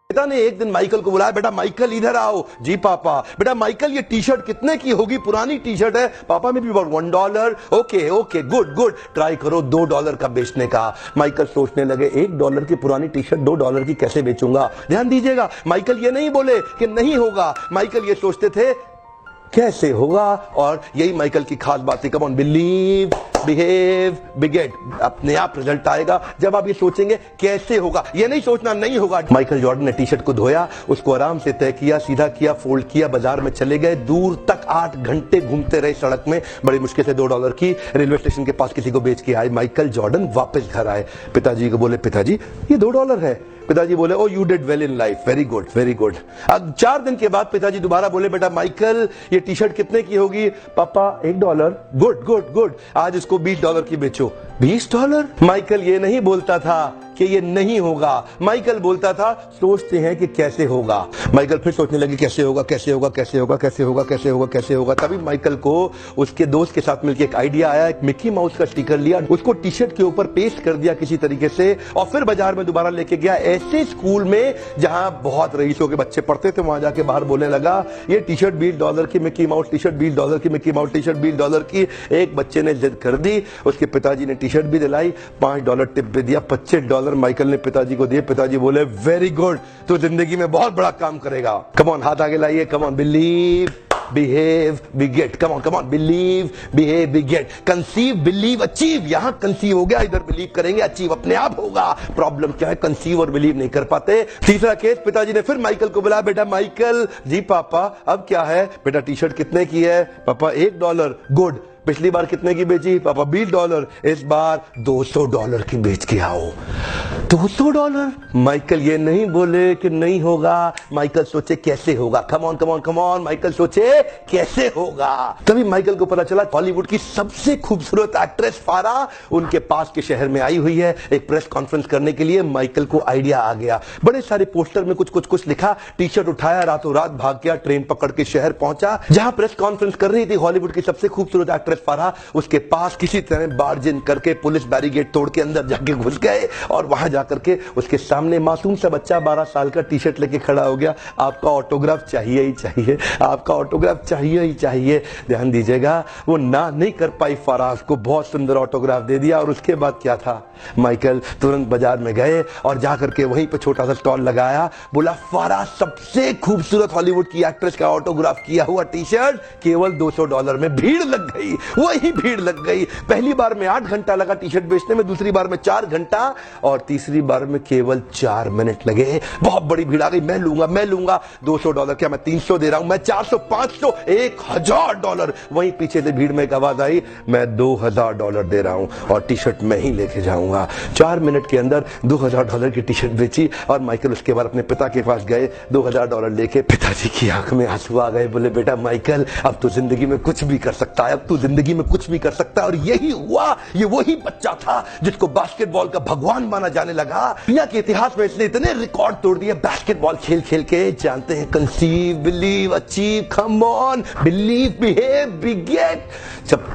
पिता ने एक दिन माइकल को बुलाया, बेटा माइकल इधर आओ। जी पापा। बेटा माइकल ये टी शर्ट कितने की होगी? पुरानी टी शर्ट है पापा, में भी $1। Okay okay good good, try करो $2 का बेचने का। माइकल सोचने लगे, $1 की पुरानी टी शर्ट $2 की कैसे बेचूंगा। ध्यान दीजिएगा, माइकल ये नहीं बोले कि नहीं होगा, माइकल ये सोचते थे कैसे होगा। और यही माइकल की खास बात है। कम ऑन, बिलीव, बिहेव, बिगेट। अपने आप रिजल्ट आएगा जब आप ये सोचेंगे कैसे होगा, ये नहीं सोचना नहीं होगा। माइकल जॉर्डन ने टी शर्ट को धोया, उसको आराम से तय किया, सीधा किया, फोल्ड किया, बाजार में चले गए। दूर तक 8 घंटे घूमते रहे सड़क में, बड़ी मुश्किल से $2 की रेलवे स्टेशन के पास किसी को बेच के आए। माइकल जॉर्डन वापस घर आए, पिताजी को बोले, पिताजी ये $2 है। पिताजी बोले, oh you did well in life, very good very good. अब 4 दिन के बाद पिताजी दोबारा बोले, बेटा माइकल ये टी शर्ट कितने की होगी? पापा $1। गुड गुड गुड, आज इसको $20 की बेचो। $20? माइकल ये नहीं बोलता था कि ये नहीं होगा, माइकल बोलता था सोचते हैं कि कैसे होगा। माइकल फिर सोचने लगे कैसे होगा कैसे होगा कैसे होगा कैसे होगा कैसे होगा कैसे होगा। तभी माइकल को उसके दोस्त के साथ मिलकर एक आइडिया आया। एक मिकी माउस का स्टिकर लिया, उसको टी शर्ट के ऊपर पेस्ट कर दिया किसी तरीके से, और फिर बाजार में दोबारा लेके गया। ऐसे स्कूल में जहां बहुत रईसों के बच्चे पढ़ते थे, वहां जाके बाहर बोलने लगा, ये टी शर्ट $20 की, मिकी माउस टी शर्ट $20 की, मिकी माउस टी शर्ट $20 की। एक बच्चे ने जिद कर दी, उसके पिताजी ने टी शर्ट भी दिलाई, $5 टिप भी दिया, $25 माइकल ने पिताजी को दिए। पिताजी बोले, वेरी गुड, तो जिंदगी में बहुत बड़ा काम करेगा। कम ऑन, हाथ आगे लाइए। कम on, believe, behave, बिगेट। Come on, believe, behave, बिगेट। Conceive, believe, achieve. यहां कंसीव हो गया, इधर बिलीव करेंगे, अचीव अपने आप होगा। प्रॉब्लम क्या है, कंसीव और बिलीव नहीं कर पाते। तीसरा केस, पिताजी ने फिर माइकल को बुलाया, बेटा माइकल। जी पापा, अब क्या है? बेटा टी शर्ट कितने की है? पापा $1। गुड, पिछली बार कितने की बेची? पापा $20। इस बार $200 की बेच के आओ। $200? माइकल ये नहीं बोले कि नहीं होगा, माइकल सोचे कैसे होगा। Come on come on come on, Michael सोचे कैसे होगा। तभी माइकल को पता चला हॉलीवुड की सबसे खूबसूरत एक्ट्रेस फारा उनके पास के शहर में आई हुई है एक प्रेस कॉन्फ्रेंस करने के लिए। माइकल को आइडिया आ गया, बड़े सारे पोस्टर में कुछ कुछ कुछ लिखा, टी शर्ट उठाया, रातों रात भाग गया, ट्रेन पकड़ के शहर पहुंचा जहां प्रेस कॉन्फ्रेंस कर रही थी हॉलीवुड की सबसे खूबसूरत एक्ट्रेस फारा। उसके पास किसी तरह बार्जिन करके पुलिस बैरिकेड तोड़ के अंदर जाके घुस गए, और वहां जाकर के उसके सामने मासूम सा बच्चा 12 साल का टी शर्ट लेके खड़ा हो गया। आपका ऑटोग्राफ चाहिए ही चाहिए, आपका ऑटोग्राफ चाहिए ही चाहिए। ध्यान दीजिएगा, वो ना नहीं कर पाई फारा, उसको बहुत सुंदर ऑटोग्राफ दे दिया। और उसके बाद क्या था, माइकल तुरंत बाजार में गए और जाकर के वहीं पे छोटा सा स्टॉल लगाया, बोला फारा सबसे खूबसूरत हॉलीवुड की एक्ट्रेस का ऑटोग्राफ किया हुआ टी शर्ट केवल $200 में। भीड़ लग गई, वही भीड़ लग गई। पहली बार में 8 घंटा लगा टी शर्ट बेचने में, दूसरी बार में 4 घंटा, और तीसरी बार में केवल 4 मिनट लगे। बहुत बड़ी भीड़ आ गई, मैं लूंगा। $200 क्या, मैं 300 दे रहा हूं, मैं 400, 500, $1000। वहीं पीछे से भीड़ में एक आवाज आई, मैं $2000 दे रहा हूं और टी शर्ट मैं ही लेके जाऊंगा। 4 मिनट के अंदर $2000 की टी शर्ट बेची। और माइकल उसके बाद अपने पिता के पास गए, $2000 लेके। पिताजी की आंख में आंसू आ गए, बोले बेटा माइकल, अब तो जिंदगी में कुछ भी कर सकता है, अब तू जिंदगी में कुछ भी कर सकता है। और यही हुआ, ये वही बच्चा था जिसको बास्केटबॉल का भगवान माना जाने लगा। दुनिया के इतिहास में इसने इतने रिकॉर्ड तोड़ दिए बास्केटबॉल खेल खेल के। जानते हैं, conceive, believe, achieve, come on, believe, behave, beget. जब